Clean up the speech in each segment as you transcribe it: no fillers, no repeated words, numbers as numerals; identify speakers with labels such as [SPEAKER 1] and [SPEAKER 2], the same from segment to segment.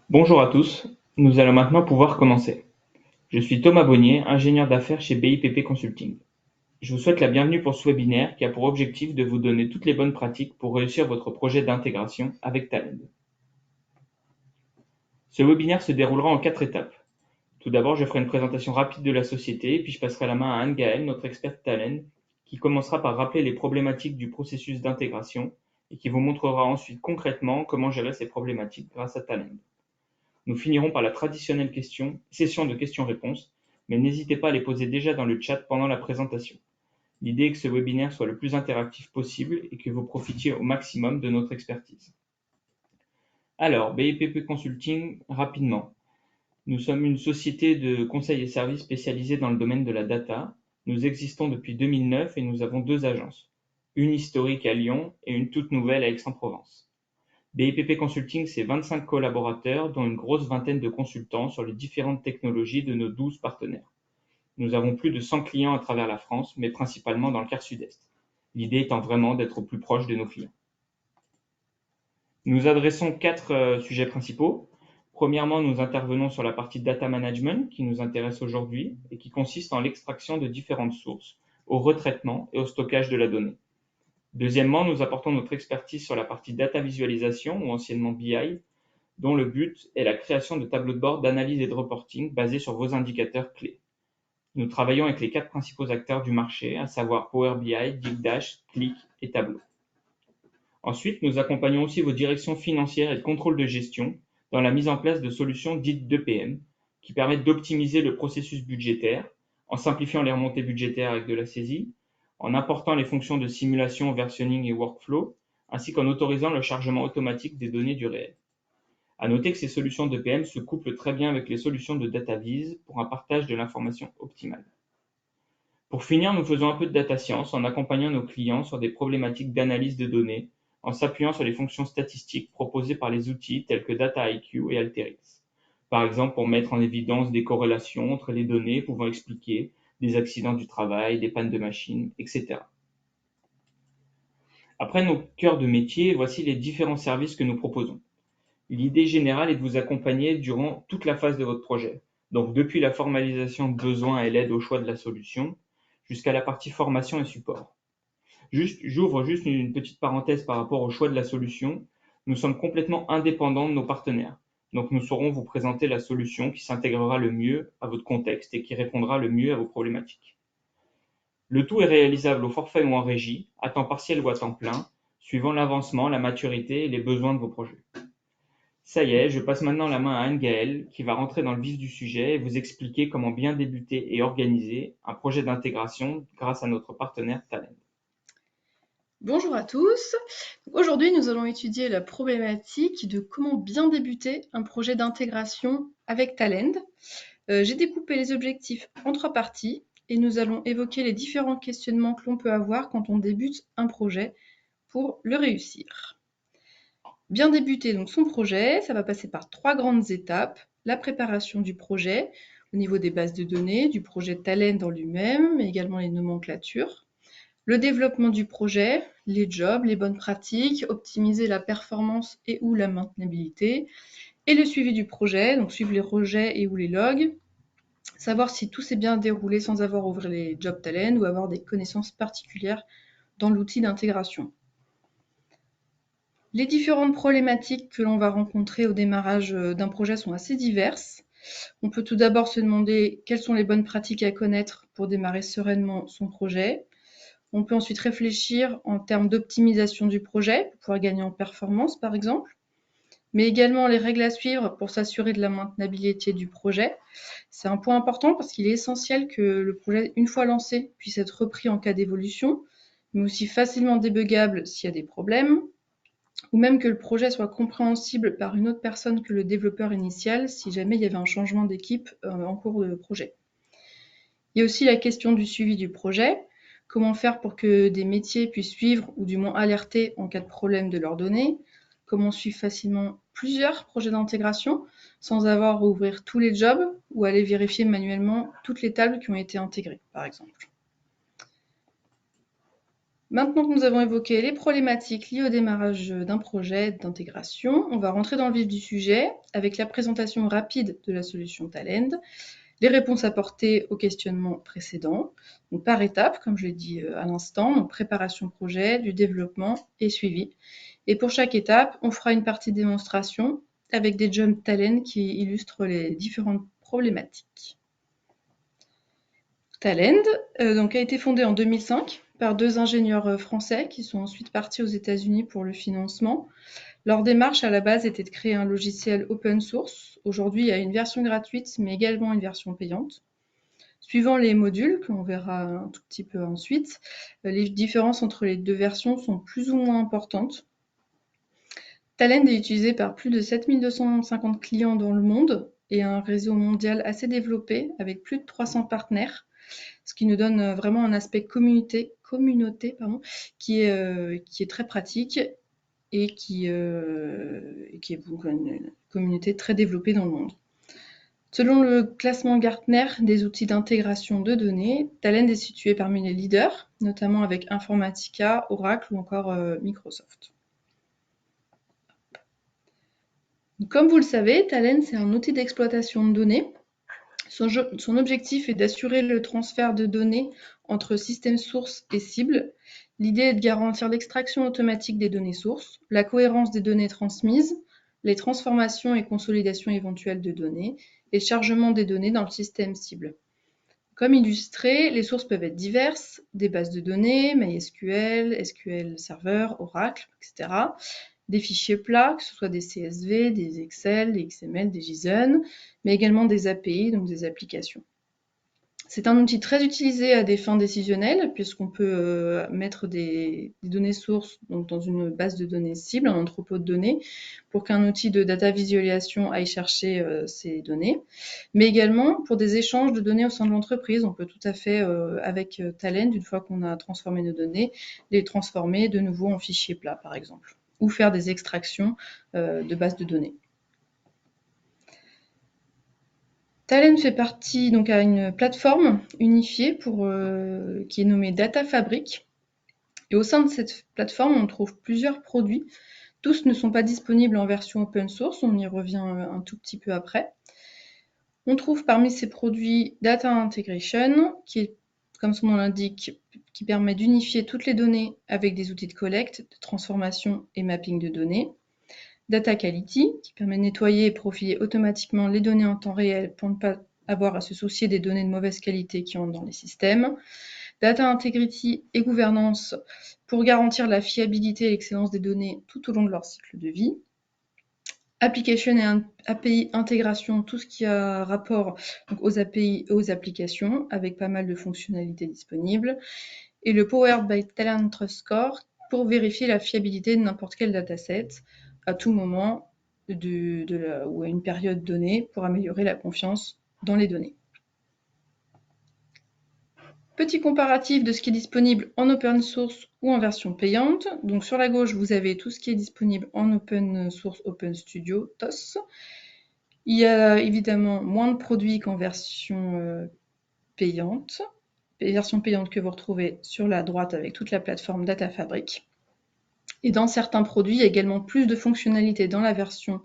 [SPEAKER 1] Bonjour à tous, nous allons maintenant pouvoir commencer. Je suis Thomas Bonnier, ingénieur d'affaires chez BIPP Consulting. Je vous souhaite la bienvenue pour ce webinaire qui a pour objectif de vous donner toutes les bonnes pratiques pour réussir votre projet d'intégration avec Talend. Ce webinaire se déroulera en 4 étapes. Tout d'abord, je ferai une présentation rapide de la société, puis je passerai la main à Anne-Gaëlle, notre experte Talend, qui commencera par rappeler les problématiques du processus d'intégration et qui vous montrera ensuite concrètement comment gérer ces problématiques grâce à Talend. Nous finirons par la traditionnelle session de questions-réponses, mais n'hésitez pas à les poser déjà dans le chat pendant la présentation. L'idée est que ce webinaire soit le plus interactif possible et que vous profitiez au maximum de notre expertise. Alors, BIPP Consulting, rapidement. Nous sommes une société de conseil et services spécialisée dans le domaine de la data. Nous existons depuis 2009 et nous avons 2 agences, une historique à Lyon et une toute nouvelle à Aix-en-Provence. BIPP Consulting, c'est 25 collaborateurs, dont une grosse vingtaine de consultants sur les différentes technologies de nos 12 partenaires. Nous avons plus de 100 clients à travers la France, mais principalement dans le quart sud-est. L'idée étant vraiment d'être au plus proche de nos clients. Nous adressons 4 sujets principaux. Premièrement, nous intervenons sur la partie data management qui nous intéresse aujourd'hui et qui consiste en l'extraction de différentes sources, au retraitement et au stockage de la donnée. Deuxièmement, nous apportons notre expertise sur la partie data visualisation ou anciennement BI, dont le but est la création de tableaux de bord d'analyse et de reporting basés sur vos indicateurs clés. Nous travaillons avec les 4 principaux acteurs du marché, à savoir Power BI, DigDash, Qlik et Tableau. Ensuite, nous accompagnons aussi vos directions financières et de contrôle de gestion dans la mise en place de solutions dites d'EPM, qui permettent d'optimiser le processus budgétaire en simplifiant les remontées budgétaires avec de la saisie, en important les fonctions de simulation, versionning et workflow, ainsi qu'en autorisant le chargement automatique des données du réel. À noter que ces solutions d'EPM se couplent très bien avec les solutions de DataVis pour un partage de l'information optimal. Pour finir, nous faisons un peu de data science en accompagnant nos clients sur des problématiques d'analyse de données, en s'appuyant sur les fonctions statistiques proposées par les outils tels que DataIQ et Alteryx. Par exemple, pour mettre en évidence des corrélations entre les données pouvant expliquer des accidents du travail, des pannes de machines, etc. Après nos cœurs de métier, voici les différents services que nous proposons. L'idée générale est de vous accompagner durant toute la phase de votre projet. Donc depuis la formalisation de besoins et l'aide au choix de la solution, jusqu'à la partie formation et support. J'ouvre juste une petite parenthèse par rapport au choix de la solution. Nous sommes complètement indépendants de nos partenaires. Donc nous saurons vous présenter la solution qui s'intégrera le mieux à votre contexte et qui répondra le mieux à vos problématiques. Le tout est réalisable au forfait ou en régie, à temps partiel ou à temps plein, suivant l'avancement, la maturité et les besoins de vos projets. Ça y est, je passe maintenant la main à Anne-Gaëlle qui va rentrer dans le vif du sujet et vous expliquer comment bien débuter et organiser un projet d'intégration grâce à notre partenaire Talend.
[SPEAKER 2] Bonjour à tous. Aujourd'hui, nous allons étudier la problématique de comment bien débuter un projet d'intégration avec Talend. J'ai découpé les objectifs en 3 parties et nous allons évoquer les différents questionnements que l'on peut avoir quand on débute un projet pour le réussir. Bien débuter donc son projet, ça va passer par 3 grandes étapes. La préparation du projet au niveau des bases de données, du projet Talend en lui-même, mais également les nomenclatures. Le développement du projet, les jobs, les bonnes pratiques, optimiser la performance et ou la maintenabilité, et le suivi du projet, donc suivre les rejets et ou les logs, savoir si tout s'est bien déroulé sans avoir à ouvrir les job talents ou avoir des connaissances particulières dans l'outil d'intégration. Les différentes problématiques que l'on va rencontrer au démarrage d'un projet sont assez diverses. On peut tout d'abord se demander quelles sont les bonnes pratiques à connaître pour démarrer sereinement son projet. On peut ensuite réfléchir en termes d'optimisation du projet, pour pouvoir gagner en performance par exemple, mais également les règles à suivre pour s'assurer de la maintenabilité du projet. C'est un point important parce qu'il est essentiel que le projet, une fois lancé, puisse être repris en cas d'évolution, mais aussi facilement débuggable s'il y a des problèmes, ou même que le projet soit compréhensible par une autre personne que le développeur initial si jamais il y avait un changement d'équipe en cours de projet. Il y a aussi la question du suivi du projet. Comment faire pour que des métiers puissent suivre ou du moins alerter en cas de problème de leurs données? Comment suivre facilement plusieurs projets d'intégration sans avoir à ouvrir tous les jobs ou aller vérifier manuellement toutes les tables qui ont été intégrées, par exemple. Maintenant que nous avons évoqué les problématiques liées au démarrage d'un projet d'intégration, on va rentrer dans le vif du sujet avec la présentation rapide de la solution Talend, les réponses apportées aux questionnements précédents, donc par étapes, comme je l'ai dit à l'instant, donc préparation projet, du développement et suivi. Et pour chaque étape, on fera une partie de démonstration avec des jump Talend qui illustrent les différentes problématiques. Talend donc a été fondé en 2005 par 2 ingénieurs français qui sont ensuite partis aux États-Unis pour le financement. Leur démarche à la base était de créer un logiciel open source. Aujourd'hui, il y a une version gratuite, mais également une version payante. Suivant les modules, qu'on verra un tout petit peu ensuite, les différences entre les deux versions sont plus ou moins importantes. Talend est utilisé par plus de 7250 clients dans le monde et un réseau mondial assez développé avec plus de 300 partenaires, ce qui nous donne vraiment un aspect communauté qui est très pratique et qui est une communauté très développée dans le monde. Selon le classement Gartner des outils d'intégration de données, Talend est situé parmi les leaders, notamment avec Informatica, Oracle ou encore Microsoft. Comme vous le savez, Talend, c'est un outil d'exploitation de données. Son objectif est d'assurer le transfert de données entre systèmes sources et cibles. L'idée est de garantir l'extraction automatique des données sources, la cohérence des données transmises, les transformations et consolidations éventuelles de données et le chargement des données dans le système cible. Comme illustré, les sources peuvent être diverses, des bases de données, MySQL, SQL Server, Oracle, etc. Des fichiers plats, que ce soit des CSV, des Excel, des XML, des JSON, mais également des API, donc des applications. C'est un outil très utilisé à des fins décisionnelles, puisqu'on peut mettre des données sources donc dans une base de données cible, un entrepôt de données, pour qu'un outil de data visualisation aille chercher ces données, mais également pour des échanges de données au sein de l'entreprise. On peut tout à fait, avec Talend, une fois qu'on a transformé nos données, les transformer de nouveau en fichiers plats, par exemple, ou faire des extractions de bases de données. Talend fait partie donc à une plateforme unifiée qui est nommée Data Fabric. Et au sein de cette plateforme, on trouve plusieurs produits. Tous ne sont pas disponibles en version open source, on y revient un tout petit peu après. On trouve parmi ces produits Data Integration, qui est, comme son nom l'indique, qui permet d'unifier toutes les données avec des outils de collecte, de transformation et mapping de données. Data Quality, qui permet de nettoyer et profiler automatiquement les données en temps réel pour ne pas avoir à se soucier des données de mauvaise qualité qui entrent dans les systèmes. Data Integrity et Gouvernance, pour garantir la fiabilité et l'excellence des données tout au long de leur cycle de vie. Application et API intégration, tout ce qui a rapport donc, aux API et aux applications, avec pas mal de fonctionnalités disponibles. Et le Powered by Talend Trust Score, pour vérifier la fiabilité de n'importe quel dataset à tout moment ou à une période donnée pour améliorer la confiance dans les données. Petit comparatif de ce qui est disponible en open source ou en version payante. Donc sur la gauche, vous avez tout ce qui est disponible en open source, Open Studio, TOS. Il y a évidemment moins de produits qu'en version payante. Les versions payantes que vous retrouvez sur la droite avec toute la plateforme Data Fabric. Et dans certains produits, il y a également plus de fonctionnalités dans la version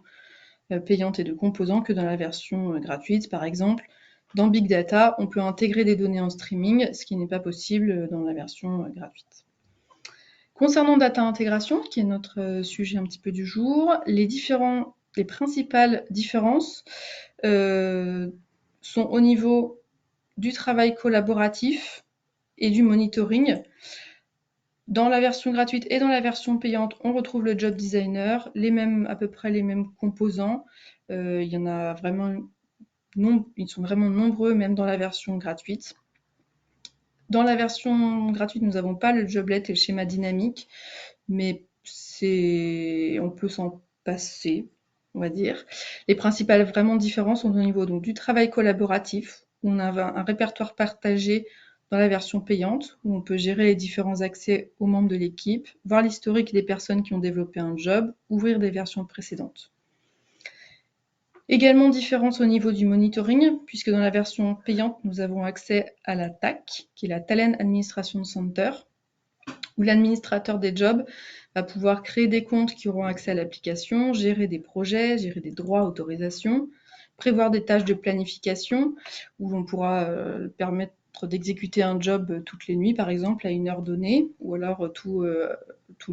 [SPEAKER 2] payante et de composants que dans la version gratuite. Par exemple, dans Big Data, on peut intégrer des données en streaming, ce qui n'est pas possible dans la version gratuite. Concernant Data Intégration, qui est notre sujet un petit peu du jour, les principales différences sont au niveau du travail collaboratif et du monitoring. Dans la version gratuite et dans la version payante, on retrouve le Job Designer, à peu près les mêmes composants. Il y en a vraiment, ils sont vraiment nombreux, même dans la version gratuite. Dans la version gratuite, nous n'avons pas le joblet et le schéma dynamique, mais on peut s'en passer, on va dire. Les principales vraiment différences sont au niveau donc, du travail collaboratif, où on a un répertoire partagé dans la version payante, où on peut gérer les différents accès aux membres de l'équipe, voir l'historique des personnes qui ont développé un job, ouvrir des versions précédentes. Également différence au niveau du monitoring, puisque dans la version payante, nous avons accès à la TAC, qui est la Talend Administration Center, où l'administrateur des jobs va pouvoir créer des comptes qui auront accès à l'application, gérer des projets, gérer des droits, autorisations, prévoir des tâches de planification, où on pourra permettre d'exécuter un job toutes les nuits, par exemple, à une heure donnée, ou alors tous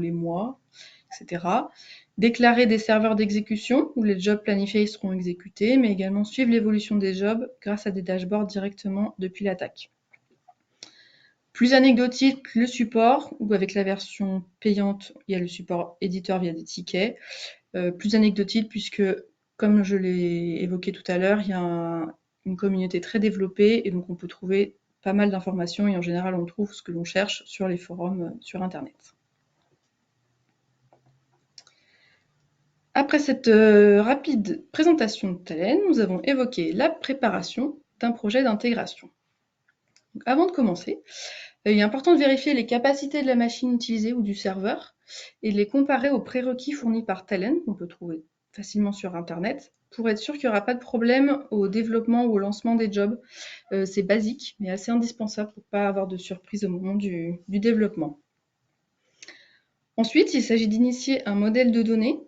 [SPEAKER 2] les mois, etc. Déclarer des serveurs d'exécution, où les jobs planifiés seront exécutés, mais également suivre l'évolution des jobs grâce à des dashboards directement depuis l'attaque. Plus anecdotique, le support, où avec la version payante, il y a le support éditeur via des tickets. Plus anecdotique puisque, comme je l'ai évoqué tout à l'heure, il y a une communauté très développée et donc on peut trouver pas mal d'informations et en général on trouve ce que l'on cherche sur les forums sur Internet. Après cette rapide présentation de Talend, nous avons évoqué la préparation d'un projet d'intégration. Avant de commencer, il est important de vérifier les capacités de la machine utilisée ou du serveur et de les comparer aux prérequis fournis par Talend, qu'on peut trouver facilement sur Internet, pour être sûr qu'il n'y aura pas de problème au développement ou au lancement des jobs. C'est basique, mais assez indispensable pour ne pas avoir de surprise au moment du développement. Ensuite, il s'agit d'initier un modèle de données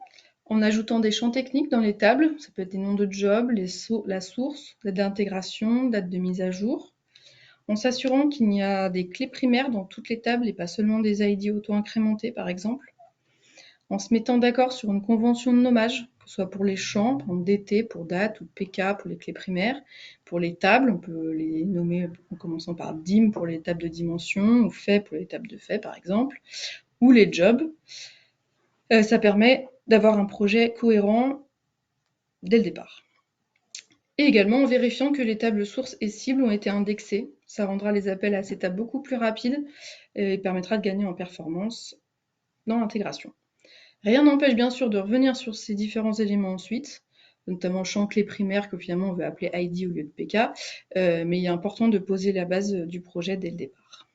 [SPEAKER 2] en ajoutant des champs techniques dans les tables. Ça peut être des noms de jobs, la source, date d'intégration, date de mise à jour, en s'assurant qu'il y a des clés primaires dans toutes les tables et pas seulement des ID auto-incrémentés, par exemple, en se mettant d'accord sur une convention de nommage, que ce soit pour les champs, par exemple DT pour date ou PK pour les clés primaires. Pour les tables, on peut les nommer en commençant par dim pour les tables de dimension ou fait pour les tables de fait, par exemple, ou les jobs. Ça permet d'avoir un projet cohérent dès le départ. Et également en vérifiant que les tables sources et cibles ont été indexées. Ça rendra les appels à ces tables beaucoup plus rapides et permettra de gagner en performance dans l'intégration. Rien n'empêche bien sûr de revenir sur ces différents éléments ensuite, notamment champ clé primaire que finalement on veut appeler ID au lieu de PK, mais il est important de poser la base du projet dès le départ.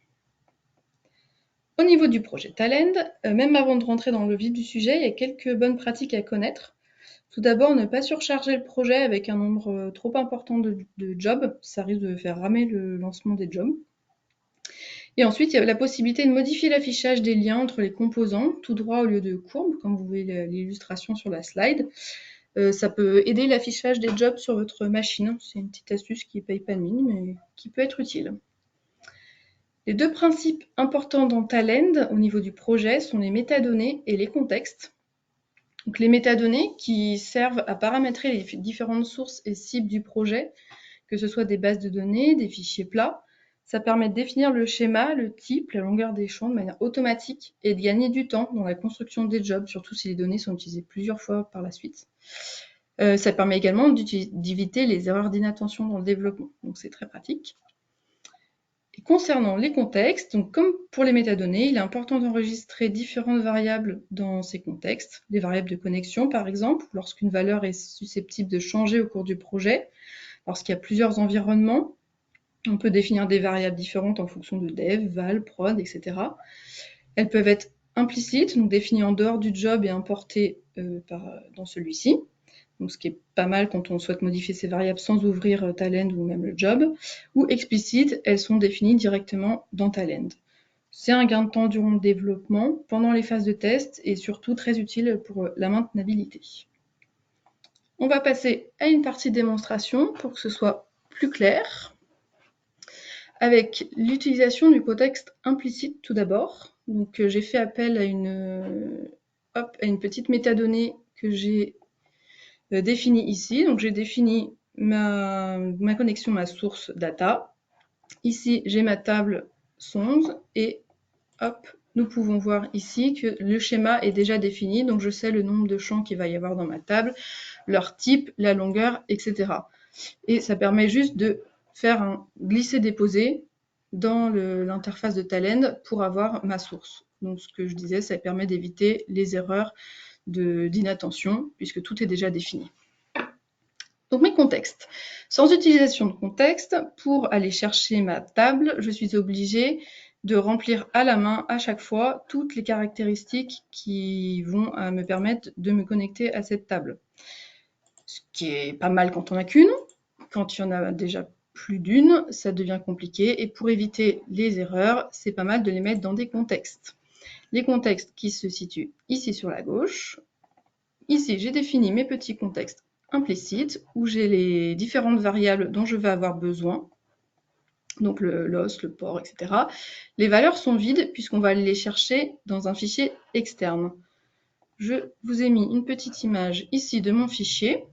[SPEAKER 2] Au niveau du projet Talend, même avant de rentrer dans le vif du sujet, il y a quelques bonnes pratiques à connaître. Tout d'abord, ne pas surcharger le projet avec un nombre trop important de jobs, ça risque de faire ramer le lancement des jobs. Et ensuite, il y a la possibilité de modifier l'affichage des liens entre les composants, tout droit au lieu de courbe, comme vous voyez l'illustration sur la slide. Ça peut aider l'affichage des jobs sur votre machine. C'est une petite astuce qui ne paye pas de mine, mais qui peut être utile. Les deux principes importants dans Talend au niveau du projet sont les métadonnées et les contextes. Donc, les métadonnées qui servent à paramétrer les différentes sources et cibles du projet, que ce soit des bases de données, des fichiers plats, ça permet de définir le schéma, le type, la longueur des champs de manière automatique et de gagner du temps dans la construction des jobs, surtout si les données sont utilisées plusieurs fois par la suite. Ça permet également d'éviter les erreurs d'inattention dans le développement, donc c'est très pratique. Et concernant les contextes, donc comme pour les métadonnées, il est important d'enregistrer différentes variables dans ces contextes. Les variables de connexion, par exemple, lorsqu'une valeur est susceptible de changer au cours du projet. Lorsqu'il y a plusieurs environnements, on peut définir des variables différentes en fonction de dev, val, prod, etc. Elles peuvent être implicites, donc définies en dehors du job et importées dans celui-ci. Donc, ce qui est pas mal quand on souhaite modifier ces variables sans ouvrir Talend ou même le job, ou explicites, elles sont définies directement dans Talend. C'est un gain de temps durant le développement, pendant les phases de test, et surtout très utile pour la maintenabilité. On va passer à une partie de démonstration pour que ce soit plus clair, avec l'utilisation du contexte implicite tout d'abord. Donc, j'ai fait appel à une petite métadonnée que j'ai défini ici. Donc j'ai défini ma connexion, ma source data. Ici, j'ai ma table sondes et hop, nous pouvons voir ici que le schéma est déjà défini. Donc je sais le nombre de champs qu'il va y avoir dans ma table, leur type, la longueur, etc. Et ça permet juste de faire un glisser-déposer dans l'interface de Talend pour avoir ma source. Donc ce que je disais, ça permet d'éviter les erreurs d'inattention puisque tout est déjà défini. Donc mes contextes. Sans utilisation de contexte, pour aller chercher ma table, je suis obligée de remplir à la main à chaque fois toutes les caractéristiques qui vont me permettre de me connecter à cette table. Ce qui est pas mal quand on n'a qu'une. Quand il y en a déjà plus d'une, ça devient compliqué. Et pour éviter les erreurs, c'est pas mal de les mettre dans des contextes. Les contextes qui se situent ici sur la gauche. Ici, j'ai défini mes petits contextes implicites où j'ai les différentes variables dont je vais avoir besoin. Donc l'os, le port, etc. Les valeurs sont vides puisqu'on va aller les chercher dans un fichier externe. Je vous ai mis une petite image ici de mon fichier.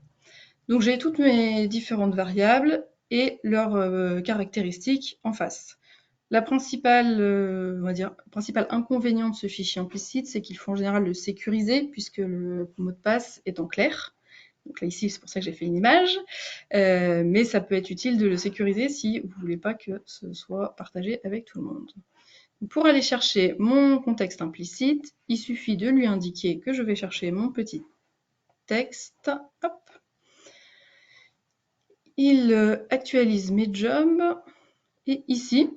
[SPEAKER 2] Donc j'ai toutes mes différentes variables et leurs caractéristiques en face. La principale, on va dire, principal inconvénient de ce fichier implicite, c'est qu'il faut en général le sécuriser puisque le mot de passe est en clair. Donc là, ici, c'est pour ça que j'ai fait une image. Mais ça peut être utile de le sécuriser si vous ne voulez pas que ce soit partagé avec tout le monde. Pour aller chercher mon contexte implicite, il suffit de lui indiquer que je vais chercher mon petit texte. Hop. Il actualise mes jobs. Et ici,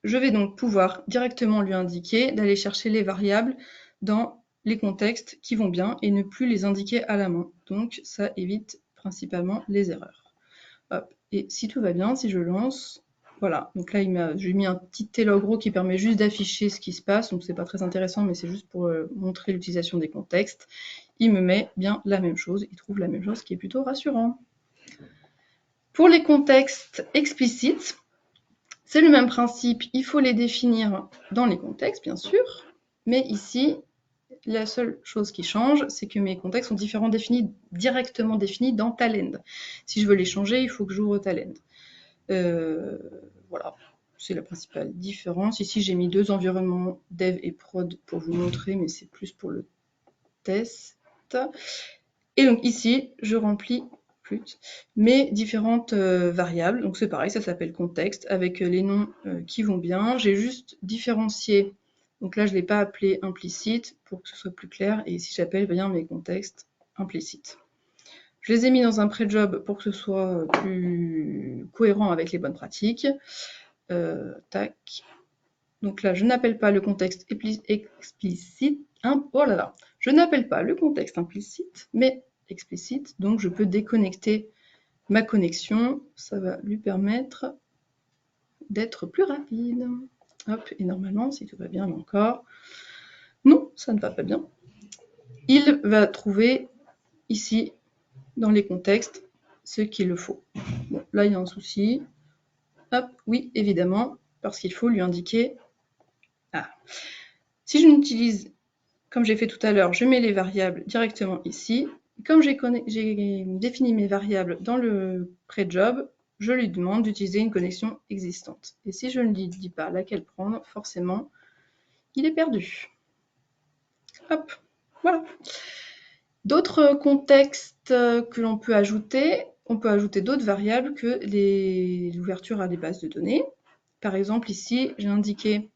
[SPEAKER 2] je vais donc pouvoir directement lui indiquer d'aller chercher les variables dans les contextes qui vont bien et ne plus les indiquer à la main. Donc ça évite principalement les erreurs. Hop. Et si tout va bien, si je lance, voilà. Donc là, j'ai mis un petit T logro qui permet juste d'afficher ce qui se passe. Donc c'est pas très intéressant, mais c'est juste pour montrer l'utilisation des contextes. Il me met bien la même chose, il trouve la même chose, ce qui est plutôt rassurant. Pour les contextes explicites, c'est le même principe, il faut les définir dans les contextes, bien sûr, mais ici, la seule chose qui change, c'est que mes contextes sont directement définis dans Talend. Si je veux les changer, il faut que j'ouvre Talend. Voilà, c'est la principale différence. Ici, j'ai mis 2 environnements dev et prod pour vous montrer, mais c'est plus pour le test. Et donc ici, je remplis mes différentes variables. Donc c'est pareil, ça s'appelle contexte, avec les noms qui vont bien. J'ai juste différencié, donc là je ne l'ai pas appelé implicite pour que ce soit plus clair, et ici j'appelle bien mes contextes implicites. Je les ai mis dans un pré-job pour que ce soit plus cohérent avec les bonnes pratiques. Tac. Donc là, je n'appelle pas le contexte explicite. Oh là là. Je n'appelle pas le contexte implicite, mais explicite. Donc je peux déconnecter ma connexion. Ça va lui permettre d'être plus rapide. Hop, et normalement, si tout va bien, là encore. Non, ça ne va pas bien. Il va trouver ici, dans les contextes, ce qu'il le faut. Bon, là, il y a un souci. Hop, oui, évidemment, parce qu'il faut lui indiquer. Ah. Si je n'utilise, comme j'ai fait tout à l'heure, je mets les variables directement ici. Comme j'ai défini mes variables dans le pré-job, je lui demande d'utiliser une connexion existante. Et si je ne lui dis pas laquelle prendre, forcément, il est perdu. Hop, voilà. D'autres contextes que l'on peut ajouter, on peut ajouter d'autres variables que l'ouverture à des bases de données. Par exemple, ici, j'ai indiqué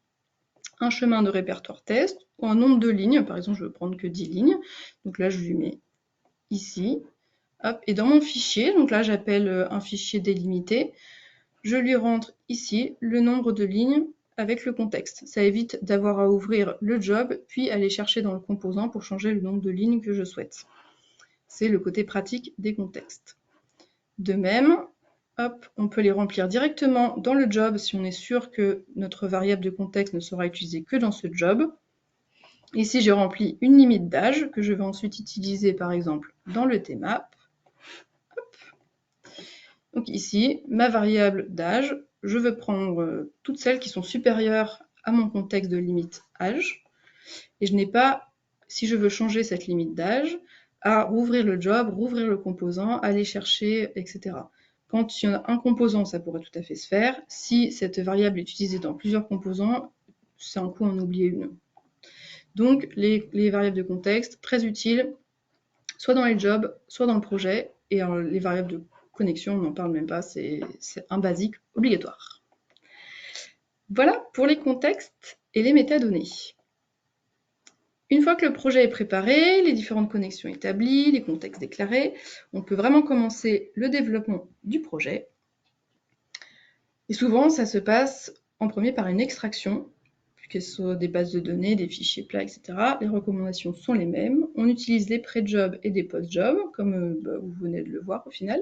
[SPEAKER 2] un chemin de répertoire test ou un nombre de lignes. Par exemple, je veux prendre que 10 lignes. Donc là, je lui mets ici. Hop, et dans mon fichier, donc là, j'appelle un fichier délimité, je lui rentre ici le nombre de lignes avec le contexte. Ça évite d'avoir à ouvrir le job, puis aller chercher dans le composant pour changer le nombre de lignes que je souhaite. C'est le côté pratique des contextes. De même, hop, on peut les remplir directement dans le job si on est sûr que notre variable de contexte ne sera utilisée que dans ce job. Ici, j'ai rempli une limite d'âge que je vais ensuite utiliser par exemple dans le tmap. Hop. Donc ici, ma variable d'âge, je veux prendre toutes celles qui sont supérieures à mon contexte de limite âge. Et je n'ai pas, si je veux changer cette limite d'âge, à rouvrir le job, rouvrir le composant, aller chercher, etc. Quand il y en a un composant, ça pourrait tout à fait se faire. Si cette variable est utilisée dans plusieurs composants, c'est un coup en oublier une. Donc, les variables de contexte, très utiles, soit dans les jobs, soit dans le projet. Et les variables de connexion, on n'en parle même pas, c'est un basique obligatoire. Voilà pour les contextes et les métadonnées. Une fois que le projet est préparé, les différentes connexions établies, les contextes déclarés, on peut vraiment commencer le développement du projet. Et souvent, ça se passe en premier par une extraction, que ce soit des bases de données, des fichiers plats, etc. Les recommandations sont les mêmes. On utilise des pré-jobs et des post-jobs, comme vous venez de le voir au final.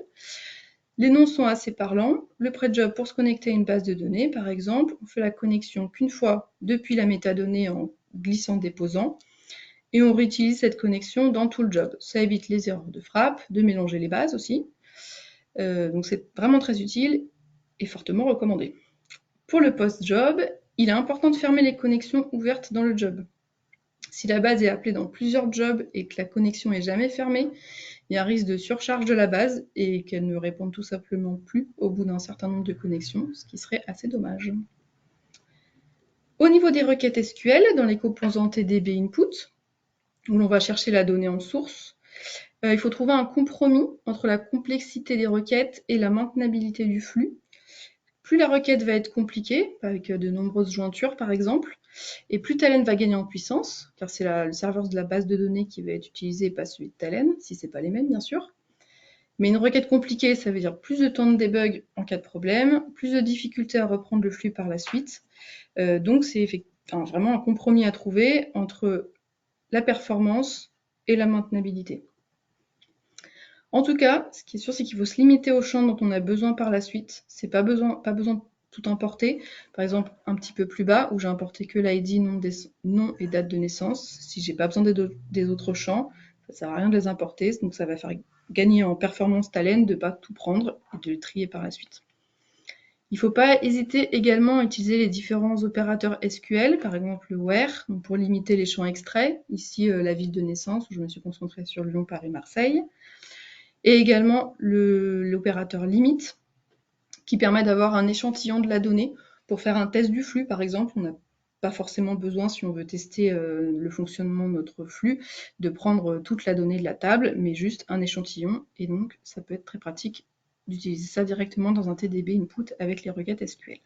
[SPEAKER 2] Les noms sont assez parlants. Le pré-job pour se connecter à une base de données, par exemple, on fait la connexion qu'une fois depuis la métadonnée en glissant-déposant. Et on réutilise cette connexion dans tout le job. Ça évite les erreurs de frappe, de mélanger les bases aussi. Donc c'est vraiment très utile et fortement recommandé. Pour le post-job, il est important de fermer les connexions ouvertes dans le job. Si la base est appelée dans plusieurs jobs et que la connexion est jamais fermée, il y a un risque de surcharge de la base et qu'elle ne réponde tout simplement plus au bout d'un certain nombre de connexions, ce qui serait assez dommage. Au niveau des requêtes SQL, dans les composants TDB Input, où l'on va chercher la donnée en source, il faut trouver un compromis entre la complexité des requêtes et la maintenabilité du flux. Plus la requête va être compliquée, avec de nombreuses jointures par exemple, et plus Talend va gagner en puissance, car c'est le serveur de la base de données qui va être utilisé et pas celui de Talend, si ce n'est pas les mêmes bien sûr. Mais une requête compliquée, ça veut dire plus de temps de debug en cas de problème, plus de difficultés à reprendre le flux par la suite. Donc c'est vraiment un compromis à trouver entre la performance et la maintenabilité. En tout cas, ce qui est sûr, c'est qu'il faut se limiter aux champs dont on a besoin par la suite. C'est pas besoin de tout importer. Par exemple, un petit peu plus bas, où j'ai importé que l'ID, nom et date de naissance. Si j'ai pas besoin des autres champs, ça sert à rien de les importer. Donc ça va faire gagner en performance Talend de pas tout prendre et de les trier par la suite. Il ne faut pas hésiter également à utiliser les différents opérateurs SQL, par exemple le where, pour limiter les champs extraits. Ici, la ville de naissance, où je me suis concentrée sur Lyon, Paris, Marseille. Et également l'opérateur limit, qui permet d'avoir un échantillon de la donnée pour faire un test du flux, par exemple. On n'a pas forcément besoin, si on veut tester le fonctionnement de notre flux, de prendre toute la donnée de la table, mais juste un échantillon. Et donc, ça peut être très pratique d'utiliser ça directement dans un TDB input avec les requêtes SQL.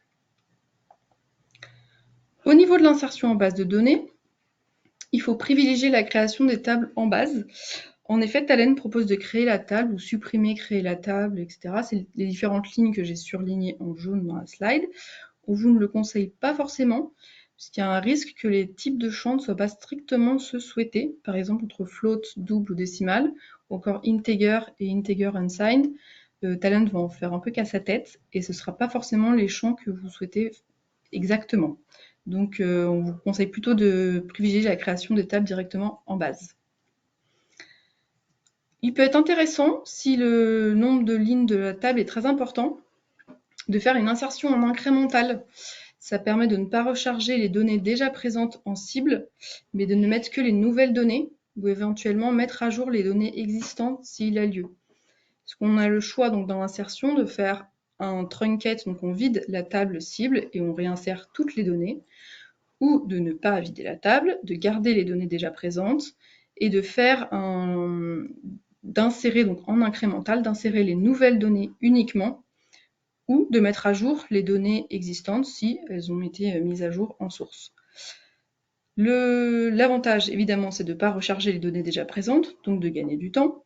[SPEAKER 2] Au niveau de l'insertion en base de données, il faut privilégier la création des tables en base. En effet, Talend propose de créer la table ou supprimer, créer la table, etc. C'est les différentes lignes que j'ai surlignées en jaune dans la slide. On vous ne le conseille pas forcément, puisqu'il y a un risque que les types de champs ne soient pas strictement ceux souhaités, par exemple entre float, double ou décimal, ou encore integer et integer unsigned. Talend va en faire un peu qu'à sa tête, et ce ne sera pas forcément les champs que vous souhaitez exactement. Donc on vous conseille plutôt de privilégier la création des tables directement en base. Il peut être intéressant, si le nombre de lignes de la table est très important, de faire une insertion en incrémental. Ça permet de ne pas recharger les données déjà présentes en cible, mais de ne mettre que les nouvelles données, ou éventuellement mettre à jour les données existantes s'il a lieu. Parce qu'on a le choix donc dans l'insertion de faire un trunket, donc on vide la table cible et on réinsère toutes les données, ou de ne pas vider la table, de garder les données déjà présentes et de faire d'insérer donc en incrémental, d'insérer les nouvelles données uniquement ou de mettre à jour les données existantes si elles ont été mises à jour en source. L'avantage, évidemment, c'est de ne pas recharger les données déjà présentes, donc de gagner du temps.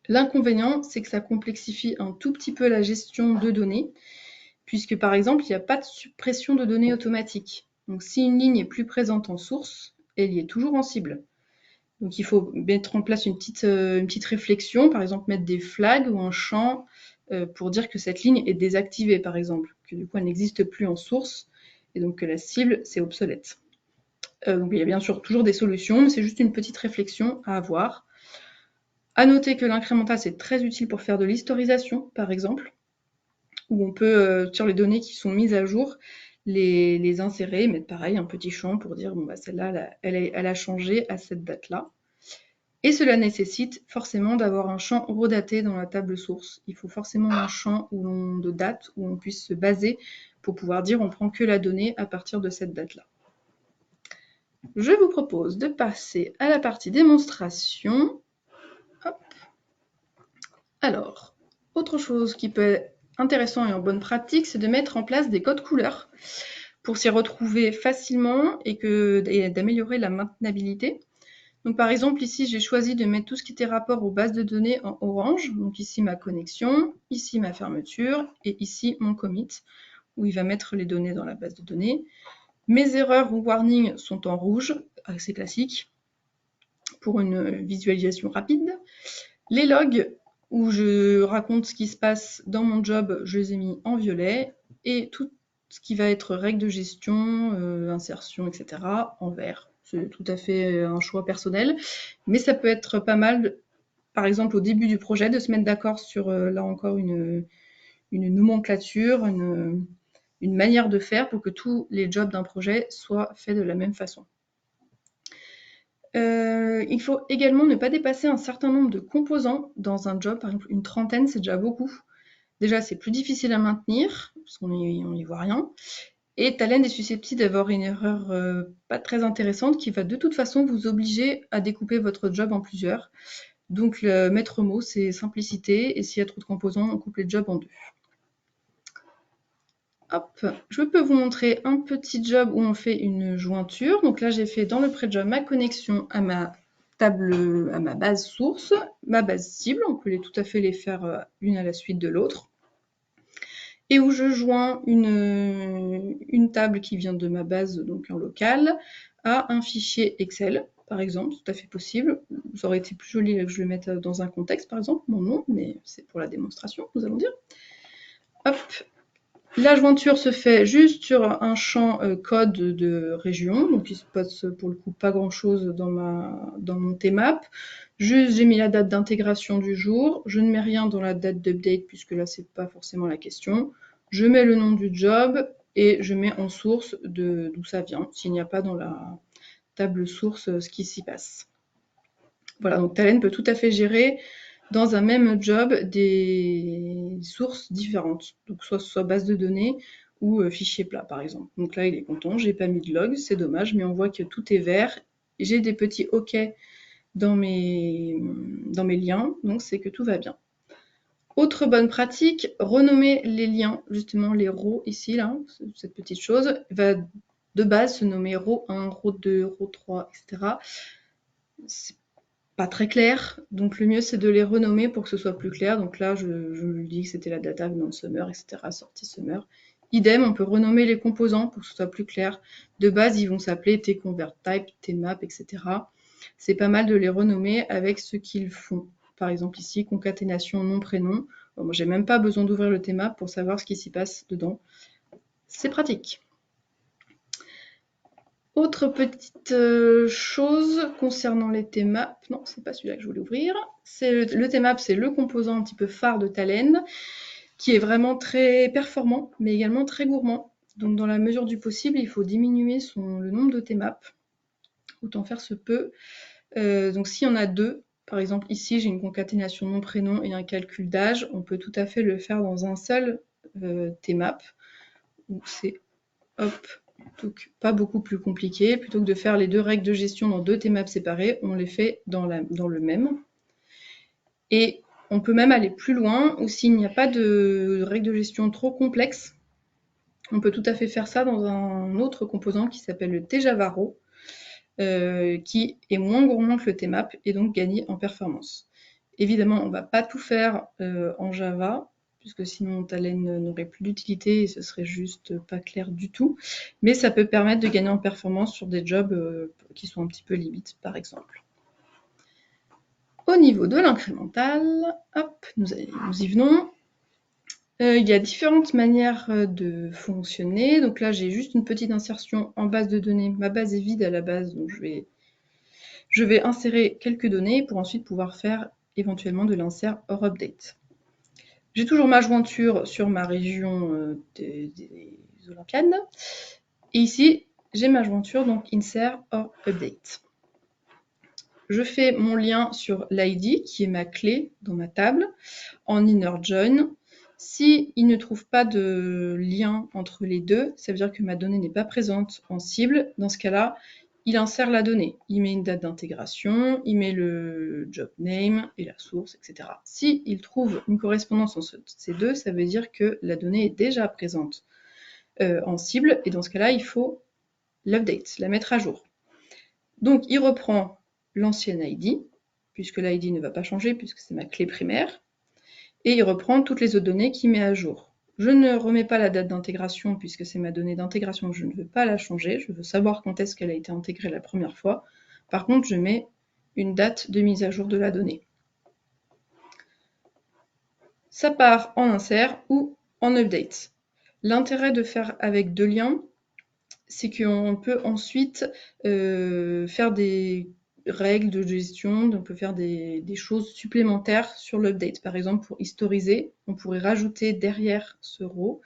[SPEAKER 2] L'inconvénient, c'est que ça complexifie un tout petit peu la gestion de données, puisque par exemple, il n'y a pas de suppression de données automatique. Donc si une ligne est plus présente en source, elle y est toujours en cible. Donc il faut mettre en place une petite réflexion, par exemple mettre des flags ou un champ pour dire que cette ligne est désactivée, par exemple, que du coup elle n'existe plus en source, et donc que la cible, c'est obsolète. Donc il y a bien sûr toujours des solutions, mais c'est juste une petite réflexion à avoir. À noter que l'incrémental, c'est très utile pour faire de l'historisation, par exemple, où on peut, sur les données qui sont mises à jour, les insérer, mettre pareil un petit champ pour dire bon, bah, celle-là, elle a changé à cette date-là. Et cela nécessite forcément d'avoir un champ redaté dans la table source. Il faut forcément un champ de date où on puisse se baser pour pouvoir dire on prend que la donnée à partir de cette date-là. Je vous propose de passer à la partie démonstration. Hop. Alors, autre chose qui peut être intéressant et en bonne pratique, c'est de mettre en place des codes couleurs pour s'y retrouver facilement et d'améliorer la maintenabilité. Donc par exemple, ici, j'ai choisi de mettre tout ce qui était rapport aux bases de données en orange. Donc ici, ma connexion, ici, ma fermeture, et ici, mon commit, où il va mettre les données dans la base de données. Mes erreurs ou warnings sont en rouge, assez classique, pour une visualisation rapide. Les logs, où je raconte ce qui se passe dans mon job, je les ai mis en violet. Et toutes ce qui va être règles de gestion, insertion, etc. en vert. C'est tout à fait un choix personnel, mais ça peut être pas mal, par exemple au début du projet, de se mettre d'accord sur, là encore, une nomenclature, une manière de faire pour que tous les jobs d'un projet soient faits de la même façon. Il faut également ne pas dépasser un certain nombre de composants dans un job. Par exemple, une trentaine, c'est déjà beaucoup. Déjà, c'est plus difficile à maintenir, parce qu'on n'y voit rien. Et Talend est susceptible d'avoir une erreur pas très intéressante qui va de toute façon vous obliger à découper votre job en plusieurs. Donc le maître mot, c'est simplicité, et s'il y a trop de composants, on coupe les jobs en deux. Hop, je peux vous montrer un petit job où on fait une jointure. Donc là, j'ai fait dans le pré-job ma connexion à ma table, à ma base source, ma base cible. On peut tout à fait les faire l'une à la suite de l'autre. Et où je joins une table qui vient de ma base, donc en local, à un fichier Excel, par exemple, tout à fait possible. Ça aurait été plus joli que je le mette dans un contexte, par exemple, mon nom, mais c'est pour la démonstration, nous allons dire. Hop, la jointure se fait juste sur un champ code de région, donc il se passe pour le coup pas grand-chose dans mon tmap. Juste, j'ai mis la date d'intégration du jour. Je ne mets rien dans la date d'update puisque là, c'est pas forcément la question. Je mets le nom du job et je mets en source d'où ça vient, s'il n'y a pas dans la table source ce qui s'y passe. Voilà, donc Talend peut tout à fait gérer dans un même job des sources différentes. Donc soit base de données ou fichier plat, par exemple. Donc là, il est content, j'ai pas mis de log, c'est dommage, mais on voit que tout est vert. J'ai des petits OK dans mes liens, donc c'est que tout va bien. Autre bonne pratique, renommer les liens, justement les rows ici, là, cette petite chose, va de base se nommer row 1, row 2, row 3, etc. C'est pas très clair, donc le mieux c'est de les renommer pour que ce soit plus clair. Donc là, je lui dis que c'était la data venant de summer, etc., sortie summer. Idem, on peut renommer les composants pour que ce soit plus clair. De base, ils vont s'appeler tConvertType, tMap, etc. C'est pas mal de les renommer avec ce qu'ils font. Par exemple ici, concaténation nom-prénom. Bon, moi, j'ai même pas besoin d'ouvrir le tMap pour savoir ce qui s'y passe dedans. C'est pratique. Autre petite chose concernant les tmaps, non, c'est pas celui-là que je voulais ouvrir. Le tmap, c'est le composant un petit peu phare de Talend, qui est vraiment très performant, mais également très gourmand. Donc dans la mesure du possible, il faut diminuer le nombre de tmaps, autant faire se peut. Donc s'il y en a deux, par exemple ici j'ai une concaténation nom-prénom et un calcul d'âge, on peut tout à fait le faire dans un seul tmap, où c'est hop, donc pas beaucoup plus compliqué. Plutôt que de faire les deux règles de gestion dans deux tmaps séparés, on les fait dans le même. Et on peut même aller plus loin, ou s'il n'y a pas de règles de gestion trop complexes, on peut tout à fait faire ça dans un autre composant qui s'appelle le tjavaro, qui est moins gourmand que le tmap et donc gagner en performance. Évidemment, on ne va pas tout faire en Java, puisque sinon Talend n'aurait plus d'utilité et ce serait juste pas clair du tout. Mais ça peut permettre de gagner en performance sur des jobs qui sont un petit peu limites, par exemple. Au niveau de l'incrémental, hop, nous y venons. Il y a différentes manières de fonctionner. Donc là, j'ai juste une petite insertion en base de données. Ma base est vide à la base, donc je vais insérer quelques données pour ensuite pouvoir faire éventuellement de l'insert hors update. J'ai toujours ma jointure sur ma région des Olympiades. Et ici, j'ai ma jointure, donc insert hors update. Je fais mon lien sur l'ID, qui est ma clé dans ma table, en inner join. Si il ne trouve pas de lien entre les deux, ça veut dire que ma donnée n'est pas présente en cible. Dans ce cas-là, il insère la donnée. Il met une date d'intégration, il met le job name et la source, etc. Si il trouve une correspondance entre ces deux, ça veut dire que la donnée est déjà présente en cible. Et dans ce cas-là, il faut l'update, la mettre à jour. Donc, il reprend l'ancienne ID, puisque l'ID ne va pas changer, puisque c'est ma clé primaire. Et il reprend toutes les autres données qu'il met à jour. Je ne remets pas la date d'intégration puisque c'est ma donnée d'intégration, je ne veux pas la changer, je veux savoir quand est-ce qu'elle a été intégrée la première fois. Par contre, je mets une date de mise à jour de la donnée. Ça part en insert ou en update. L'intérêt de faire avec 2 liens, c'est qu'on peut ensuite faire des règles de gestion, on peut faire des choses supplémentaires sur l'update. Par exemple, pour historiser, on pourrait rajouter derrière ce row,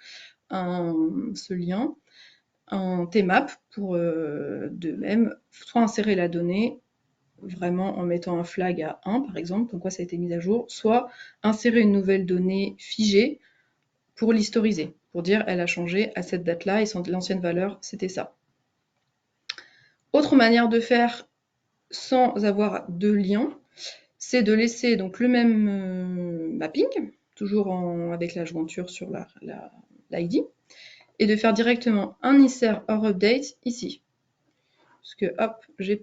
[SPEAKER 2] ce lien, un tmap pour de même soit insérer la donnée vraiment en mettant un flag à 1 par exemple, comme quoi ça a été mis à jour, soit insérer une nouvelle donnée figée pour l'historiser, pour dire elle a changé à cette date-là et l'ancienne valeur c'était ça. Autre manière de faire sans avoir 2 liens, c'est de laisser donc le même mapping, toujours avec la jointure sur l'ID, et de faire directement un insert or update ici. Parce que hop, je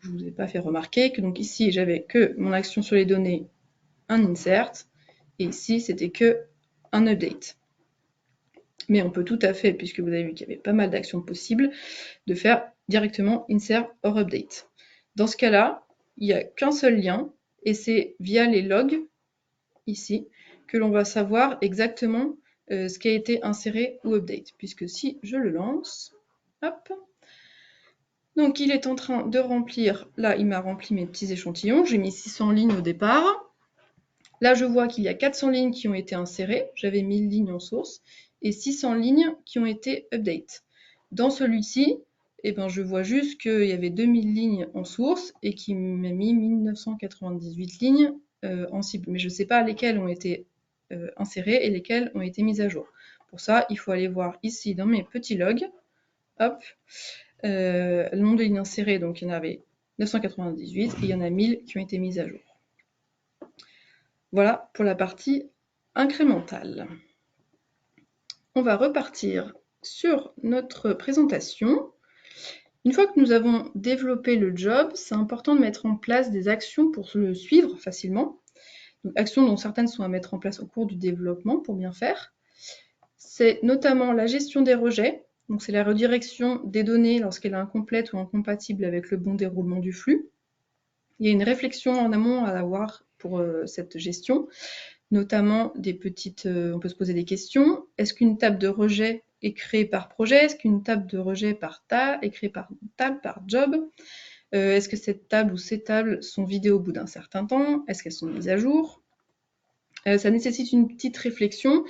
[SPEAKER 2] vous ai pas fait remarquer que donc ici j'avais que mon action sur les données, un insert, et ici c'était que un update. Mais on peut tout à fait, puisque vous avez vu qu'il y avait pas mal d'actions possibles, de faire directement insert or update. Dans ce cas-là, il n'y a qu'un seul lien, et c'est via les logs, ici, que l'on va savoir exactement ce qui a été inséré ou update. Puisque si je le lance, hop, donc il est en train de remplir, là il m'a rempli mes petits échantillons, j'ai mis 600 lignes au départ. Là je vois qu'il y a 400 lignes qui ont été insérées, j'avais 1000 lignes en source, et 600 lignes qui ont été update. Dans celui-ci, eh ben, je vois juste qu'il y avait 2000 lignes en source et qu'il m'a mis 1998 lignes en cible. Mais je ne sais pas lesquelles ont été insérées et lesquelles ont été mises à jour. Pour ça, il faut aller voir ici dans mes petits logs. Hop, le nombre de lignes insérées, donc il y en avait 998 et il y en a 1000 qui ont été mises à jour. Voilà pour la partie incrémentale. On va repartir sur notre présentation. Une fois que nous avons développé le job, c'est important de mettre en place des actions pour le suivre facilement. Donc, actions dont certaines sont à mettre en place au cours du développement pour bien faire. C'est notamment la gestion des rejets. Donc, c'est la redirection des données lorsqu'elle est incomplète ou incompatible avec le bon déroulement du flux. Il y a une réflexion en amont à avoir pour cette gestion, notamment des petites. On peut se poser des questions. Est-ce qu'une table de rejet est créée par projet? Est-ce qu'une table de rejet est créée par table, par job? Est-ce que cette table ou ces tables sont vidées au bout d'un certain temps? Est-ce qu'elles sont mises à jour? Ça nécessite une petite réflexion,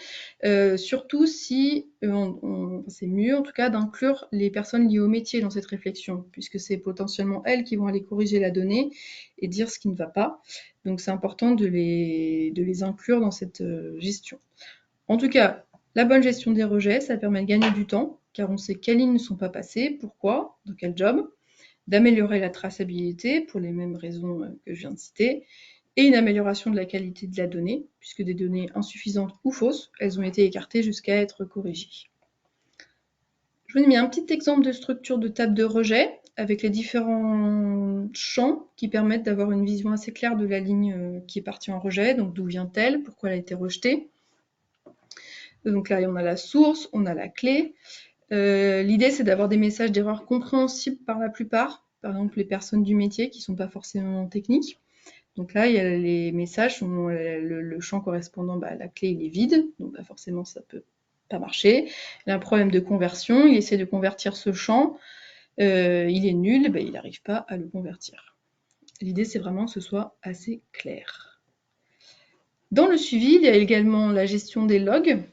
[SPEAKER 2] surtout si c'est mieux en tout cas d'inclure les personnes liées au métier dans cette réflexion, puisque c'est potentiellement elles qui vont aller corriger la donnée et dire ce qui ne va pas. Donc c'est important de les inclure dans cette gestion. En tout cas, la bonne gestion des rejets, ça permet de gagner du temps, car on sait quelles lignes ne sont pas passées, pourquoi, dans quel job, d'améliorer la traçabilité pour les mêmes raisons que je viens de citer, et une amélioration de la qualité de la donnée, puisque des données insuffisantes ou fausses, elles ont été écartées jusqu'à être corrigées. Je vous ai mis un petit exemple de structure de table de rejet, avec les différents champs qui permettent d'avoir une vision assez claire de la ligne qui est partie en rejet, donc d'où vient-elle, pourquoi elle a été rejetée. Donc là, on a la source, on a la clé. L'idée, c'est d'avoir des messages d'erreur compréhensibles par la plupart, par exemple les personnes du métier qui ne sont pas forcément techniques. Donc là, il y a les messages, le champ correspondant à la clé, il est vide, donc forcément, ça ne peut pas marcher. Il y a un problème de conversion, il essaie de convertir ce champ, il est nul, il n'arrive pas à le convertir. L'idée, c'est vraiment que ce soit assez clair. Dans le suivi, il y a également la gestion des logs,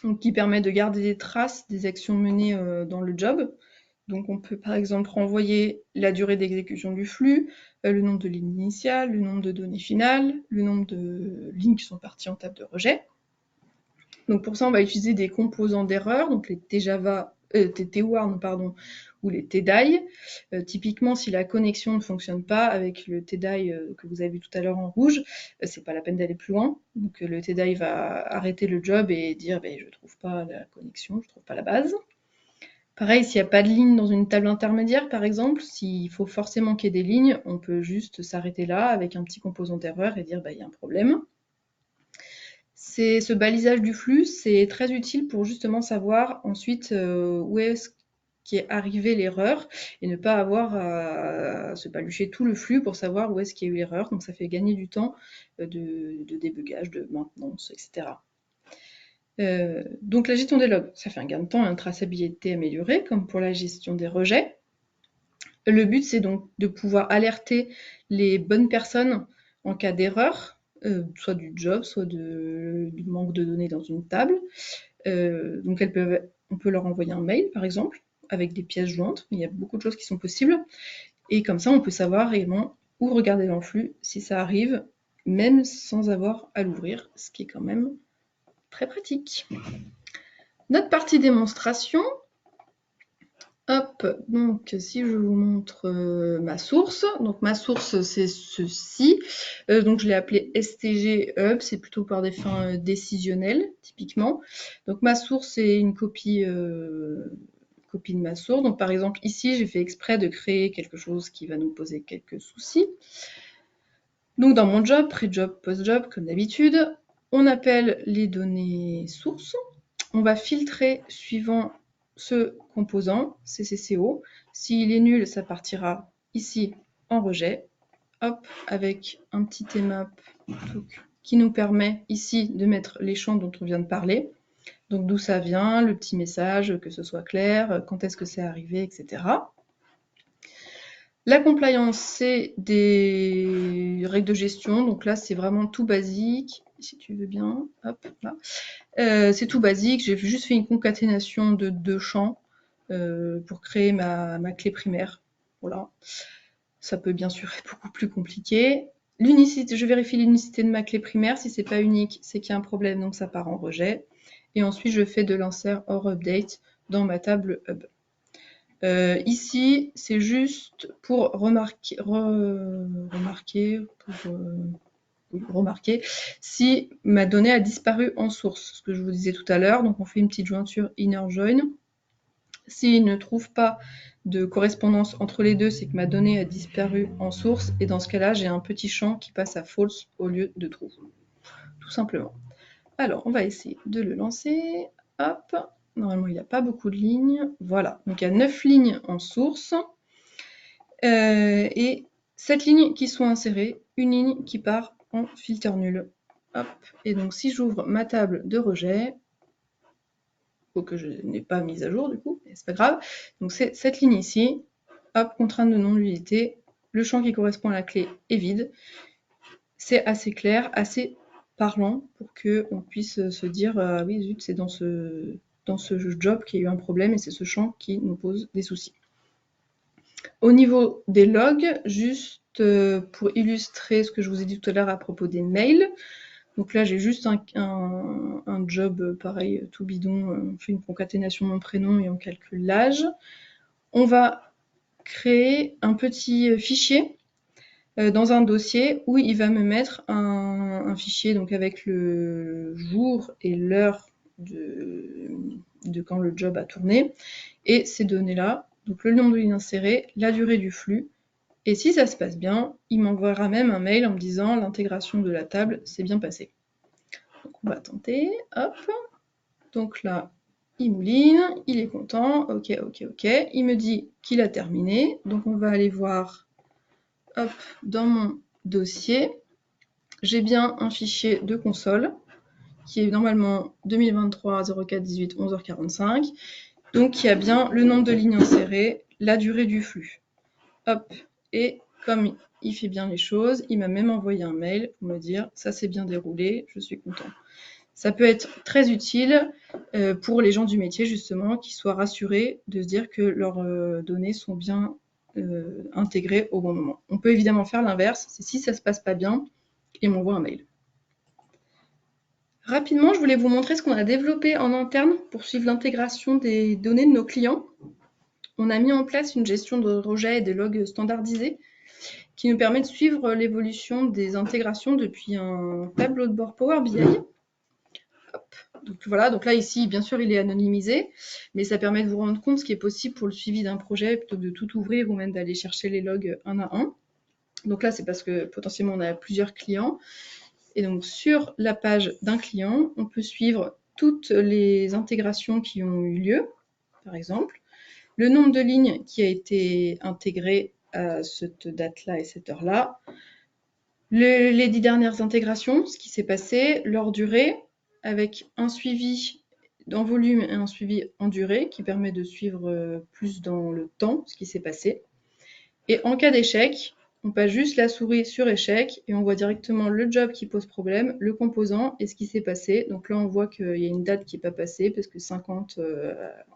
[SPEAKER 2] donc, qui permet de garder des traces des actions menées dans le job. Donc on peut par exemple renvoyer la durée d'exécution du flux, le nombre de lignes initiales, le nombre de données finales, le nombre de lignes qui sont parties en table de rejet. Donc pour ça, on va utiliser des composants d'erreur, donc les TWARN ou les TDI. Typiquement, si la connexion ne fonctionne pas avec le TDI que vous avez vu tout à l'heure en rouge, c'est pas la peine d'aller plus loin. Donc le TDI va arrêter le job et dire je ne trouve pas la connexion, je ne trouve pas la base. Pareil, s'il n'y a pas de ligne dans une table intermédiaire, par exemple, s'il faut forcément qu'il y ait des lignes, on peut juste s'arrêter là avec un petit composant d'erreur et dire il y a un problème. Ce balisage du flux, c'est très utile pour justement savoir ensuite où est-ce qu'est arrivée l'erreur et ne pas avoir à se palucher tout le flux pour savoir où est-ce qu'il y a eu l'erreur. Donc ça fait gagner du temps de débugage, de maintenance, etc. Donc la gestion des logs, ça fait un gain de temps et une traçabilité améliorée, comme pour la gestion des rejets. Le but, c'est donc de pouvoir alerter les bonnes personnes en cas d'erreur, soit du job, soit du manque de données dans une table. Donc on peut leur envoyer un mail, par exemple, avec des pièces jointes. Il y a beaucoup de choses qui sont possibles. Et comme ça, on peut savoir réellement où regarder dans le flux si ça arrive, même sans avoir à l'ouvrir, ce qui est quand même très pratique. Notre partie démonstration. Hop, donc si je vous montre ma source, donc ma source c'est ceci, donc je l'ai appelé STG Hub, c'est plutôt par des fins décisionnelles typiquement. Donc ma source c'est une copie de ma source, donc par exemple ici j'ai fait exprès de créer quelque chose qui va nous poser quelques soucis. Donc dans mon job, pré-job, post-job, comme d'habitude, on appelle les données sources, on va filtrer suivant ce composant, CCCO. S'il est nul, ça partira ici en rejet. Hop, avec un petit tmap qui nous permet ici de mettre les champs dont on vient de parler. Donc d'où ça vient, le petit message, que ce soit clair, quand est-ce que c'est arrivé, etc. La compliance, c'est des règles de gestion. Donc là, c'est vraiment tout basique. Si tu veux bien, hop, là. C'est tout basique, j'ai juste fait une concaténation de 2 champs pour créer ma clé primaire. Voilà. Ça peut bien sûr être beaucoup plus compliqué. L'unicité, je vérifie l'unicité de ma clé primaire. Si c'est pas unique, c'est qu'il y a un problème, donc ça part en rejet. Et ensuite, je fais de l'insert or update dans ma table hub. Ici, c'est juste pour remarquer si ma donnée a disparu en source, ce que je vous disais tout à l'heure. Donc on fait une petite jointure inner join. S'il ne trouve pas de correspondance entre les deux, c'est que ma donnée a disparu en source, et dans ce cas-là, j'ai un petit champ qui passe à false au lieu de true, tout simplement. Alors, on va essayer de le lancer. Hop, normalement, il n'y a pas beaucoup de lignes. Voilà, donc il y a 9 lignes en source, et 7 lignes qui sont insérées, une ligne qui part en filter nul. Hop. Et donc si j'ouvre ma table de rejet, que je n'ai pas mise à jour du coup, mais c'est pas grave, donc c'est cette ligne ici, hop, contrainte de non-nullité, le champ qui correspond à la clé est vide. C'est assez clair, assez parlant pour qu'on puisse se dire oui zut, c'est dans ce job qu'il y a eu un problème et c'est ce champ qui nous pose des soucis. Au niveau des logs, juste pour illustrer ce que je vous ai dit tout à l'heure à propos des mails, donc là j'ai juste un job pareil tout bidon, on fait une concaténation de mon prénom et on calcule l'âge. On va créer un petit fichier dans un dossier où il va me mettre un fichier donc avec le jour et l'heure de quand le job a tourné, et ces données-là, donc le nombre de lignes insérées, la durée du flux, et si ça se passe bien, il m'enverra même un mail en me disant l'intégration de la table s'est bien passée. Donc on va tenter, hop, donc là, il mouline, il est content, ok, il me dit qu'il a terminé, donc on va aller voir, hop, dans mon dossier, j'ai bien un fichier de console, qui est normalement 2023 04 18 11h45, donc qui a bien le nombre de lignes insérées, la durée du flux. Hop, et comme il fait bien les choses, il m'a même envoyé un mail pour me dire ça s'est bien déroulé, je suis content. Ça peut être très utile pour les gens du métier justement, qui soient rassurés de se dire que leurs données sont bien intégrées au bon moment. On peut évidemment faire l'inverse, c'est si ça se passe pas bien, il m'envoie un mail. Rapidement, je voulais vous montrer ce qu'on a développé en interne pour suivre l'intégration des données de nos clients. On a mis en place une gestion de rejet et des logs standardisés qui nous permet de suivre l'évolution des intégrations depuis un tableau de bord Power BI. Hop. Donc voilà, donc là ici, bien sûr, il est anonymisé, mais ça permet de vous rendre compte ce qui est possible pour le suivi d'un projet plutôt que de tout ouvrir ou même d'aller chercher les logs un à un. Donc là, c'est parce que potentiellement on a plusieurs clients. Et donc sur la page d'un client, on peut suivre toutes les intégrations qui ont eu lieu, par exemple, le nombre de lignes qui a été intégré à cette date-là et cette heure-là, les 10 dernières intégrations, ce qui s'est passé, leur durée, avec un suivi en volume et un suivi en durée qui permet de suivre plus dans le temps ce qui s'est passé. Et en cas d'échec, on passe juste la souris sur échec et on voit directement le job qui pose problème, le composant et ce qui s'est passé. Donc là, on voit qu'il y a une date qui n'est pas passée parce que 50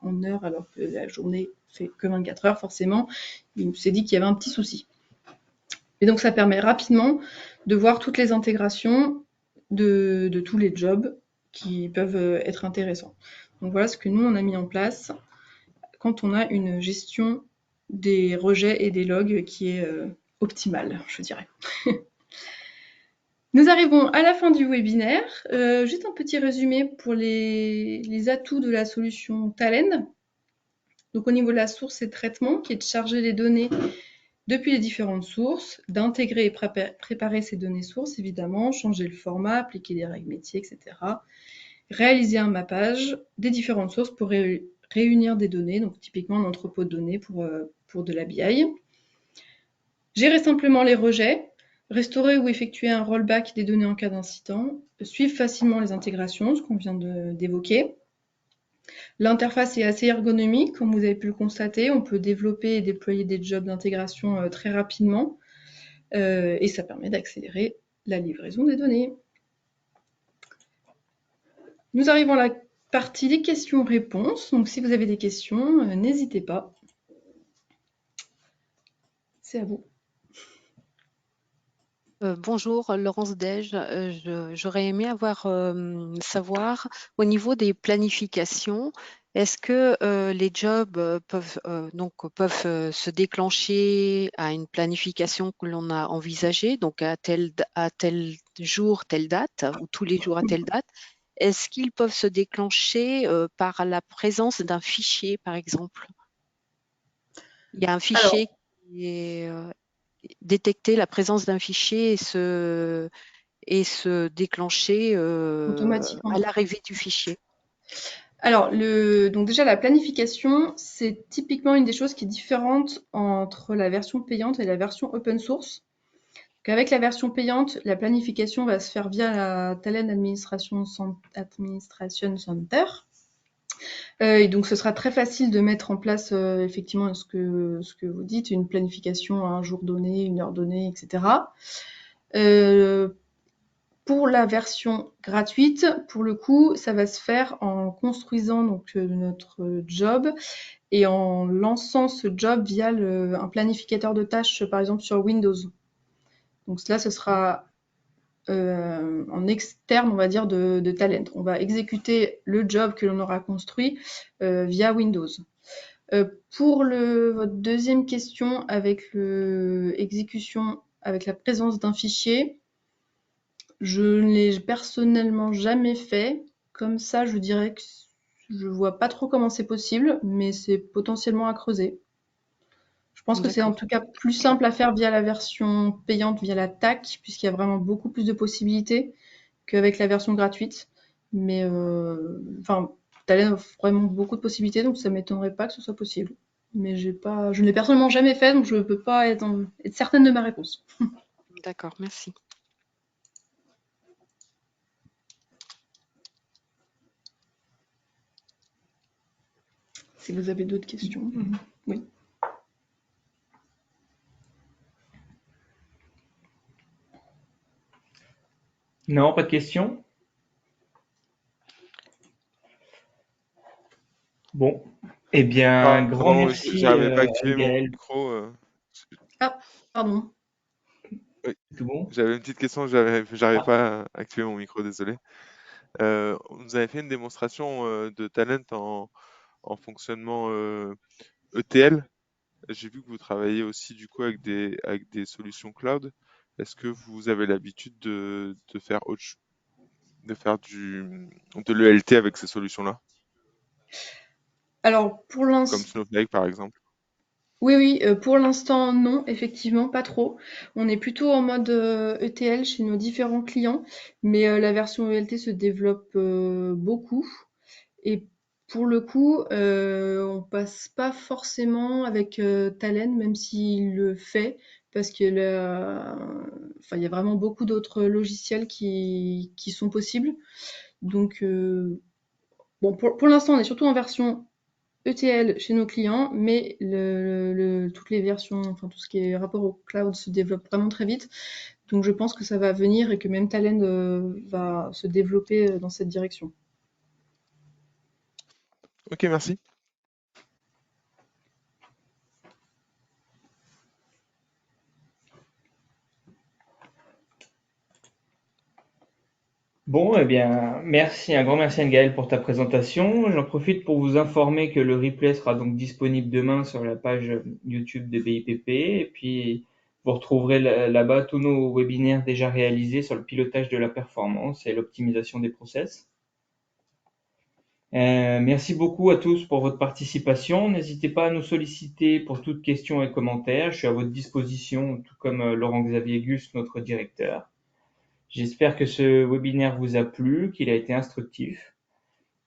[SPEAKER 2] en heures alors que la journée fait que 24 heures, forcément, il s'est dit qu'il y avait un petit souci. Et donc ça permet rapidement de voir toutes les intégrations de tous les jobs qui peuvent être intéressants. Donc voilà ce que nous, on a mis en place quand on a une gestion des rejets et des logs qui est optimale, je dirais. Nous arrivons à la fin du webinaire. Juste un petit résumé pour les atouts de la solution Talend. Donc au niveau de la source et traitement, qui est de charger les données depuis les différentes sources, d'intégrer et préparer ces données sources, évidemment, changer le format, appliquer des règles métiers, etc. Réaliser un mappage des différentes sources pour réunir des données, donc typiquement un entrepôt de données pour de la BI. Gérer simplement les rejets, restaurer ou effectuer un rollback des données en cas d'incident, suivre facilement les intégrations, ce qu'on vient d'évoquer. L'interface est assez ergonomique, comme vous avez pu le constater. On peut développer et déployer des jobs d'intégration très rapidement et ça permet d'accélérer la livraison des données. Nous arrivons à la partie des questions-réponses. Donc, si vous avez des questions, n'hésitez pas. C'est à vous.
[SPEAKER 3] Bonjour, Laurence Dej. J'aurais aimé savoir au niveau des planifications, est-ce que les jobs peuvent se déclencher à une planification que l'on a envisagée, donc à tel jour, telle date, ou tous les jours à telle date? Est-ce qu'ils peuvent se déclencher par la présence d'un fichier, par exemple? Il y a un fichier qui est détecter la présence d'un fichier et se déclencher
[SPEAKER 2] Automatiquement.
[SPEAKER 3] à l'arrivée du fichier.
[SPEAKER 2] Alors, donc déjà, la planification, c'est typiquement une des choses qui est différente entre la version payante et la version open source. Donc, avec la version payante, la planification va se faire via la Talend Administration Center. Et donc, ce sera très facile de mettre en place effectivement ce que vous dites, une planification à un jour donné, une heure donnée, etc. Pour la version gratuite, pour le coup, ça va se faire en construisant donc notre job et en lançant ce job via un planificateur de tâches, par exemple sur Windows. Donc cela, ce sera en externe, on va dire, de Talend. On va exécuter le job que l'on aura construit via Windows. Pour votre deuxième question avec l'exécution avec la présence d'un fichier, je ne l'ai personnellement jamais fait. Comme ça, je dirais que je vois pas trop comment c'est possible, mais c'est potentiellement à creuser. Je pense que c'est en tout cas plus simple à faire via la version payante, via la TAC, puisqu'il y a vraiment beaucoup plus de possibilités qu'avec la version gratuite. Mais Talend offre vraiment beaucoup de possibilités, donc ça m'étonnerait pas que ce soit possible. Mais je ne l'ai personnellement jamais fait, donc je ne peux pas être certaine de ma réponse.
[SPEAKER 3] D'accord, merci.
[SPEAKER 2] Si vous avez d'autres questions. Oui.
[SPEAKER 1] Non, pas de questions? Bon, eh bien, grand
[SPEAKER 4] Pardon,
[SPEAKER 1] merci
[SPEAKER 4] j'avais pas
[SPEAKER 1] à
[SPEAKER 4] activé mon
[SPEAKER 1] Gaël.
[SPEAKER 4] micro.
[SPEAKER 2] Ah, pardon.
[SPEAKER 4] Oui,
[SPEAKER 1] Tout bon?
[SPEAKER 4] j'avais une petite question, j'arrivais pas à activer mon micro, désolé. Vous avez fait une démonstration de Talent en fonctionnement ETL. J'ai vu que vous travaillez aussi du coup avec des solutions cloud. Est-ce que vous avez l'habitude de faire de l'ELT avec ces solutions-là,
[SPEAKER 2] Alors, pour
[SPEAKER 4] comme
[SPEAKER 2] l'instant,
[SPEAKER 4] Snowflake par exemple?
[SPEAKER 2] oui, pour l'instant, non, effectivement, pas trop. On est plutôt en mode ETL chez nos différents clients, mais la version ELT se développe beaucoup. Et pour le coup, on passe pas forcément avec Talend, même s'il le fait, parce que il y a vraiment beaucoup d'autres logiciels qui sont possibles. Donc, bon, pour l'instant, on est surtout en version ETL chez nos clients, mais toutes les versions, enfin tout ce qui est rapport au cloud se développe vraiment très vite. Donc je pense que ça va venir et que même Talend va se développer dans cette direction.
[SPEAKER 4] Ok, merci.
[SPEAKER 1] Bon, eh bien, merci, un grand merci Anne-Gaëlle pour ta présentation. J'en profite pour vous informer que le replay sera donc disponible demain sur la page YouTube de BIPP. Et puis, vous retrouverez là-bas tous nos webinaires déjà réalisés sur le pilotage de la performance et l'optimisation des process. Merci beaucoup à tous pour votre participation. N'hésitez pas à nous solliciter pour toutes questions et commentaires. Je suis à votre disposition, tout comme Laurent-Xavier Gus, notre directeur. J'espère que ce webinaire vous a plu, qu'il a été instructif.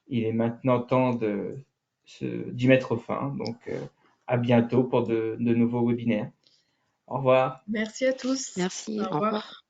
[SPEAKER 1] Il est maintenant temps d'y mettre fin. Donc, à bientôt pour de nouveaux webinaires. Au revoir.
[SPEAKER 2] Merci à tous.
[SPEAKER 3] Merci,
[SPEAKER 2] Au
[SPEAKER 3] au
[SPEAKER 2] revoir.
[SPEAKER 3] revoir.